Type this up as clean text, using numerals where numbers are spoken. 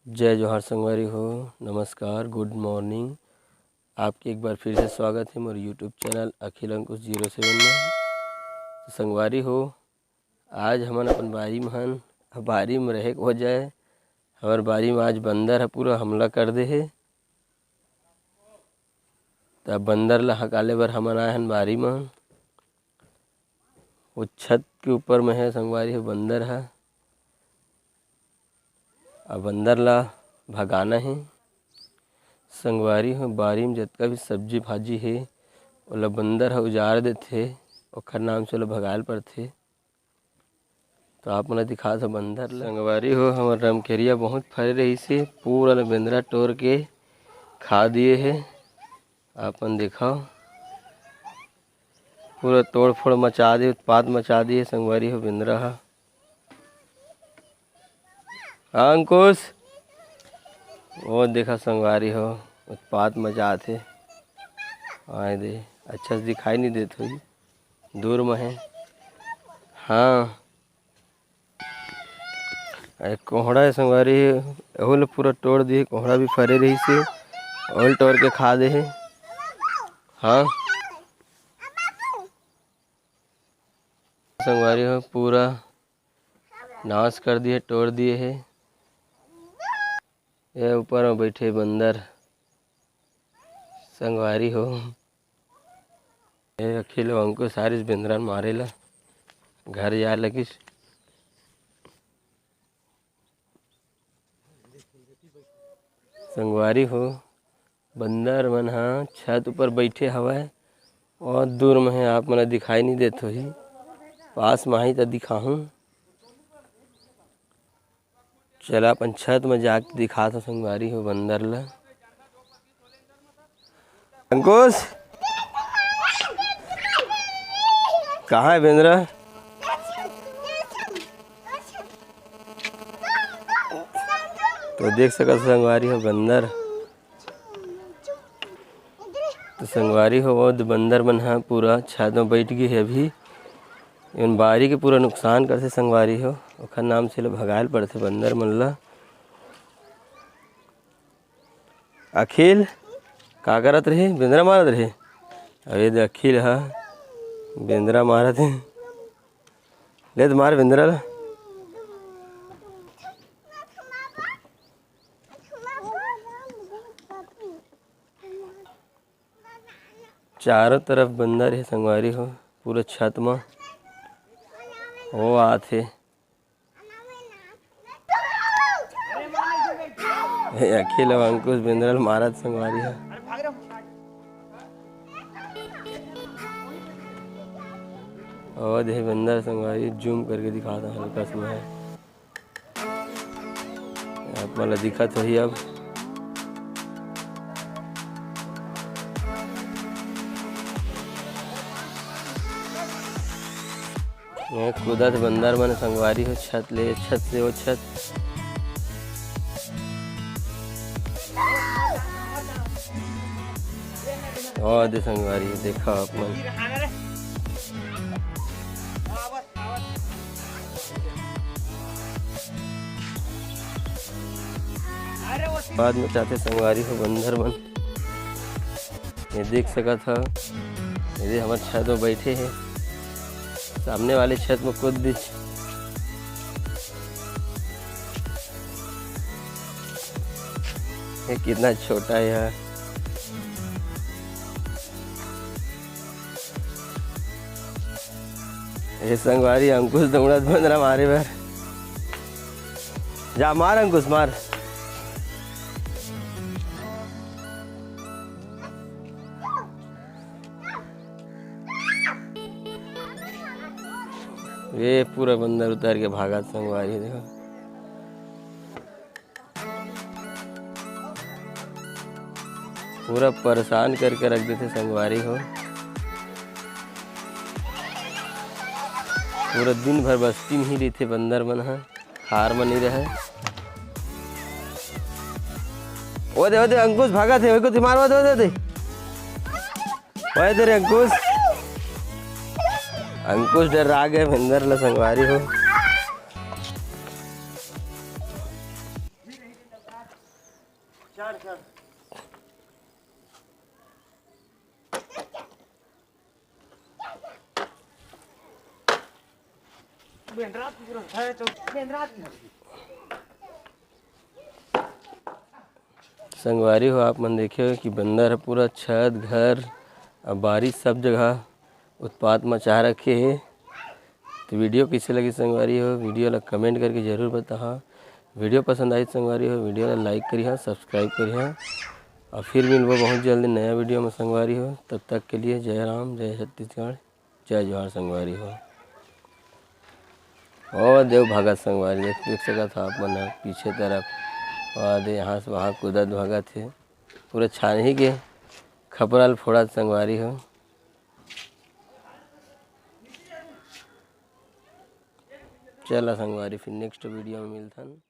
जय जोहार संगवारी हो। नमस्कार, गुड मॉर्निंग। आपके एक बार फिर से स्वागत है मेरे यूट्यूब चैनल अखिल अंकुश 07 में। तो संगवारी हो, आज हमन अपन बारी में रहे हो जाए। हमार बारी में आज बंदर है पूरा हमला कर दे है। तब बंदर ला हकाले बर हमन आए हन बारी में। वो छत के ऊपर में है संगवारी हो बंदर है। अब बंदर ला भगाना है संगवारी हो। बारी में जितना भी सब्जी भाजी है ओला बंदर ह उजाड़ देथे, ओखर नाम से ओला भगाल पड़थे। तो आप मन दिखा था बंदर ला। संगवारी हो, हमार रमकेरिया बहुत फरे रही से, पूरा ला बेंदरा तोड़ के खा दिए है। आपन दिखाओ, पूरा तोड़ फोड़ मचा दिए, उत्पात मचा दिए संगवारी हो बेंदरा हा। हाँ अंकुश, वो देखा संगवारी हो उत्पात मचा थे। आए दे अच्छा से दिखाई नहीं देते हुई, दूर में है। हाँ अरे कोहड़ा है संगवारी, ओल पूरा तोड़ दिए। कोहड़ा भी फरे रही से, ओल तोड़ के खा दे है। हाँ संगवारी हो, पूरा नाश कर दिए, तोड़ दिए है। ये ऊपर में बैठे बंदर संगवारी हो। ये अखिल अंकुश सारिस बेंद्रन मारेला, घर जाए लगिस। संगवारी हो, बंदर मन हा छत ऊपर बैठे हवय और दूर में है। आप मन दिखाई नहीं देते ही, पास में ही तो दिखाहूँ। चला अपन छत में जाके दिखा था संगवारी हो बंदर ला। अंकुश कहाँ है बेंद्रा? तो देख सकते संगवारी हो बंदर। तो संगवारी हो वो बंदर मन हा पूरा छत में बैठ गई है। अभी इन बारी के पूरा नुकसान करते संगवारी हो, ओखर नाम से भगायल पड़ते बंदर मन ला। अखिल का करत रहे? बेंद्रा मारत रहे। अरे अखिल हा बेंद्रा मारत है। ले तो मार बेंद्रा ला। चारों तरफ बंदर है संगवारी हो, पूरा छत में वो आथे। अखिल और अंकुश बेंद्रा ला मारत संगवारी है। और देख बंदर संगवारी जूम करके दिखाता हल्का सा है। आप मला दिखत होही अब। कूदत बंदर मन संगवारी हो छत ले, छत से वो छत। और दे संगवारी देखा आप मन। बाद में चाहते संगवारी हो बंदर मन। ये देख सका था, ये हमारे छत में बैठे हैं, सामने वाले छत में कूद दी। ये कितना छोटा है यार। ये संगवारी अंकुश दौड़त बंदरा मारे बार। जा मार अंकुश मार। ये पूरा बंदर उतार के भागा संगवारी देखो। पूरा परेशान करके रख देते संगवारी हो। पूरा दिन भर बस्ती में ही रहते बंदर मन हा, हार में नहीं रहे। ओ दे अंकुश भागा थे, को मारवा दे रे अंकुश। अंकुश डर आ गए बंदर ला संगवारी हो। संगवारी हो आप मन देखे हो कि बंदर है पूरा छत घर और बारिश सब जगह उत्पात मचा रखे है। तो वीडियो कैसे लगी संगवारी हो, वीडियो ला कमेंट करके ज़रूर बताहा। वीडियो पसंद आई संगवारी हो, वीडियो ला लाइक करिहा, सब्सक्राइब करिहा और फिर मिलबो बहुत जल्दी नया वीडियो में संगवारी हो। तब तक के लिए जय राम, जय छत्तीसगढ़, जय जोहार संगवारी हो। और देव भगत संगवारी देख सकत आप मन पीछे तरफ और दे यहाँ से वहाँ कूदत भगत है पूरा छानही के खपरल फोड़त संगवारी हो। चला संगवारी फिर नेक्स्ट वीडियो में मिलथन।